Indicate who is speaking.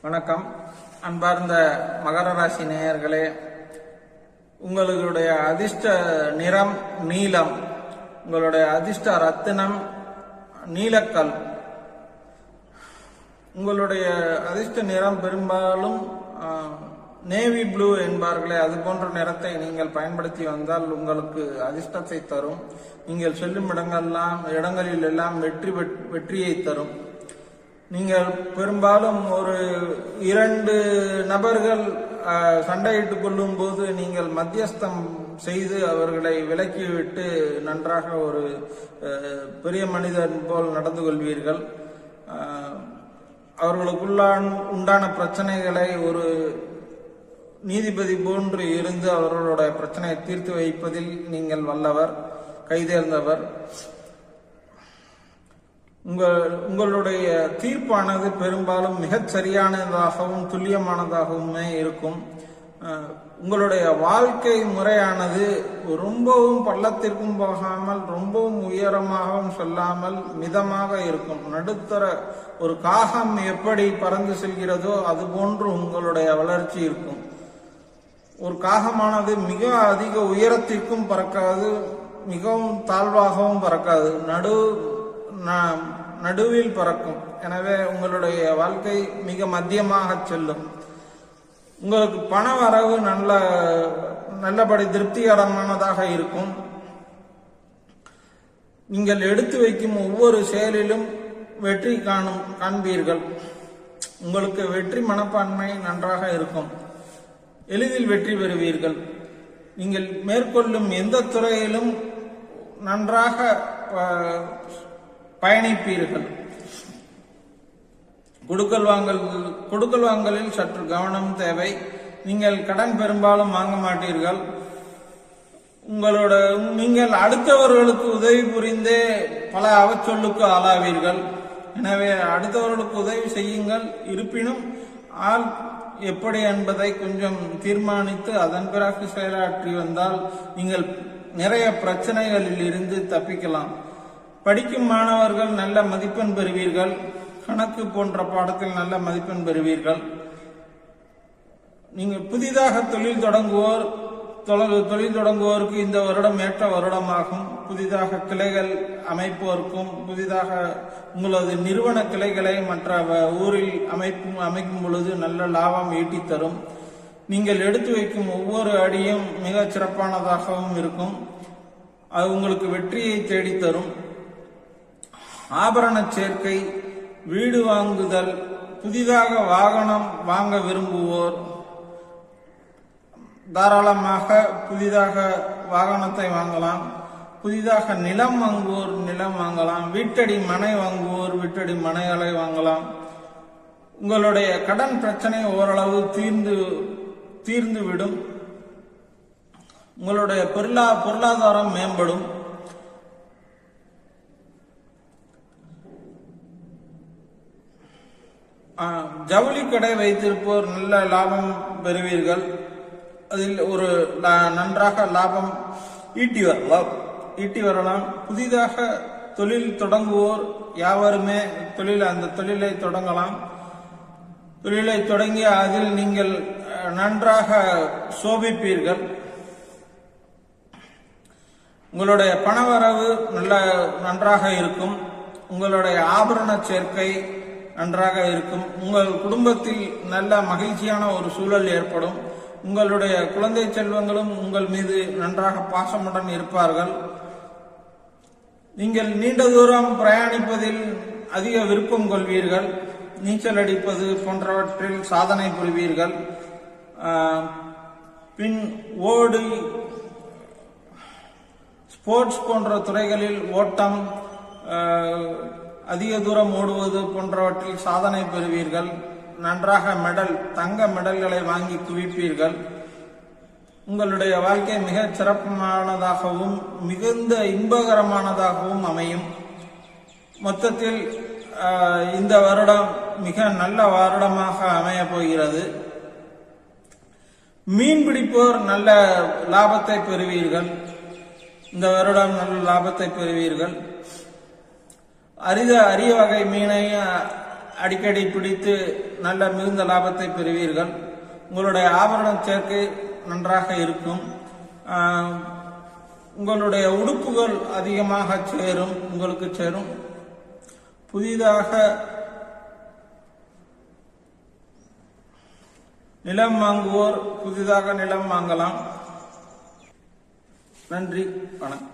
Speaker 1: வணக்கம். அன்பார்ந்த மகர ராசி நேயர்களே, உங்களுடைய அதிர்ஷ்ட நிறம் நீலம், உங்களுடைய அதிர்ஷ்ட ரத்தினம் நீலக்கல். உங்களுடைய அதிர்ஷ்ட நிறம் பெரும்பாலும் நேவி ப்ளூ என்பார்களே, அது போன்ற நிறத்தை நீங்கள் பயன்படுத்தி வந்தால் உங்களுக்கு அதிர்ஷ்டத்தை தரும். நீங்கள் செல்லும் இடங்களில் எல்லாம் வெற்றியை தரும். நீங்கள் பெரும்பாலும் ஒரு 2 நபர்கள் சண்டையிட்டுக் கொள்ளும் போது நீங்கள் மத்தியஸ்தம் செய்து அவர்களை விலக்கிவிட்டு நன்றாக ஒரு பெரிய மனிதன் போல் நடந்து கொள்வீர்கள். அவர்களுக்குள்ளான பிரச்சனைகளை ஒரு நீதிபதி போன்று இருந்து அவர்களுடைய பிரச்சனையை தீர்த்து வைப்பதில் நீங்கள் வல்லவர், கைதேர்ந்தவர். உங்களுடைய தீர்ப்பானது பெரும்பாலும் மிகச் சரியானதாகவும் துல்லியமானதாகவுமே இருக்கும். உங்களுடைய வாழ்க்கை முறையானது ரொம்பவும் பள்ளத்திற்கும் போகாமல் ரொம்பவும் உயரமாகவும் சொல்லாமல் மிதமாக இருக்கும். நடுத்தர ஒரு காகம் எப்படி பறந்து செல்கிறதோ அது போன்று உங்களுடைய வளர்ச்சி இருக்கும். ஒரு காகமானது மிக அதிக உயரத்திற்கும் பறக்காது, மிகவும் தாழ்வாகவும் பறக்காது, நடுவில் பறக்கும். எனவே உங்களுடைய வாழ்க்கை மிக மத்தியமாக செல்லும். உங்களுக்கு பண வரவு நல்லபடி திருப்திகரமானதாக இருக்கும். நீங்கள் எடுத்து வைக்கும் ஒவ்வொரு செயலிலும் வெற்றி காண்பீர்கள். உங்களுக்கு வெற்றி மனப்பான்மை நன்றாக இருக்கும். எளிதில் வெற்றி பெறுவீர்கள். நீங்கள் மேற்கொள்ளும் எந்த துறையிலும் நன்றாக பயணிப்பீர்கள். கொடுக்கல் வாங்கலில் சற்று கவனம் தேவை. நீங்கள் கடன் பெரும்பாலும் வாங்க மாட்டீர்கள். நீங்கள் அடுத்தவர்களுக்கு உதவி புரிந்தே பல அவச்சொல்லுக்கு ஆளாவீர்கள். எனவே அடுத்தவர்களுக்கு உதவி செய்யுங்கள். இருப்பினும் ஆள் எப்படி என்பதை கொஞ்சம் தீர்மானித்து அதன் பிறகு செயலாற்றி வந்தால் நீங்கள் நிறைய பிரச்சனைகளில் இருந்து தப்பிக்கலாம். படிக்கும் மாணவர்கள் நல்ல மதிப்பெண் பெறுவீர்கள். கணக்கு போன்ற பாடத்தில் நல்ல மதிப்பெண் பெறுவீர்கள். நீங்கள் புதிதாக தொழில் தொடங்குவோருக்கு இந்த வருடம் ஏற்ற வருடமாகும். புதிதாக கிளைகள் அமைப்போருக்கும், புதிதாக உங்களது நிறுவன கிளைகளை மற்ற ஊரில் அமைக்கும் பொழுது நல்ல லாபம் ஈட்டி தரும். நீங்கள் எடுத்து வைக்கும் ஒவ்வொரு அடியும் மிக சிறப்பானதாகவும் இருக்கும். அது உங்களுக்கு வெற்றியை தேடித்தரும். ஆபரண சேர்க்கை, வீடு வாங்குதல், புதிதாக வாகனம் வாங்க விரும்புவோர் தாராளமாக புதிதாக வாகனத்தை வாங்கலாம். புதிதாக நிலம் வாங்குவோர் நிலம் வாங்கலாம். வீட்டடி மனை வாங்குவோர் வீட்டடி மனைகளை வாங்கலாம். உங்களுடைய கடன் பிரச்சனை ஓரளவு தீர்ந்துவிடும். உங்களுடைய பொருளாதாரம் மேம்படும். ஜவுளி கடை வைத்திருப்போர் நல்ல லாபம் பெறுவீர்கள். அதில் ஒரு நன்றாக லாபம் ஈட்டி வரலாம். புதிதாக தொழில் தொடங்குவோர் யாவருமே அந்த தொழிலை தொடங்கலாம். தொழிலை தொடங்கி அதில் நீங்கள் நன்றாக சோபிப்பீர்கள். உங்களுடைய பணவரவு நன்றாக இருக்கும். உங்களுடைய ஆபரண சேர்க்கை நன்றாக இருக்கும். உங்கள் குடும்பத்தில் நல்ல மகிழ்ச்சியான ஒரு சூழல் ஏற்படும். உங்களுடைய குழந்தை செல்வங்களும் உங்கள் மீது நன்றாக பாசமுடன் இருப்பார்கள். நீங்கள் நீண்ட தூரம் பிரயாணிப்பதில் அதிக விருப்பம் கொள்வீர்கள். நீச்சல் அடிப்பது போன்றவற்றில் சாதனை புரிவீர்கள். பின் ஸ்போர்ட்ஸ் போன்ற துறைகளில் ஓட்டம், அதிக தூரம் ஓடுவது போன்றவற்றில் சாதனை பெறுவீர்கள். நன்றாக தங்க மெடல்களை வாங்கி குவிப்பீர்கள். உங்களுடைய வாழ்க்கை மிக சிறப்பானதாகவும் மிகுந்த இன்பகரமானதாகவும் அமையும். மொத்தத்தில் இந்த வருடம் மிக நல்ல வருடமாக அமையப் போகிறது. மீன் பிடிப்போர் நல்ல லாபத்தை பெறுவீர்கள். இந்த வருடம் நல்ல லாபத்தை பெறுவீர்கள். அரிய வகை மீனை அடிக்கடி பிடித்து நல்ல மிகுந்த லாபத்தை பெறுவீர்கள். உங்களுடைய ஆபரண சேர்க்கை நன்றாக இருக்கும். உங்களுடைய உடுப்புகள் அதிகமாக சேரும், உங்களுக்கு சேரும். புதிதாக நிலம் வாங்குவோர் புதிதாக நிலம் வாங்கலாம். நன்றி, வணக்கம்.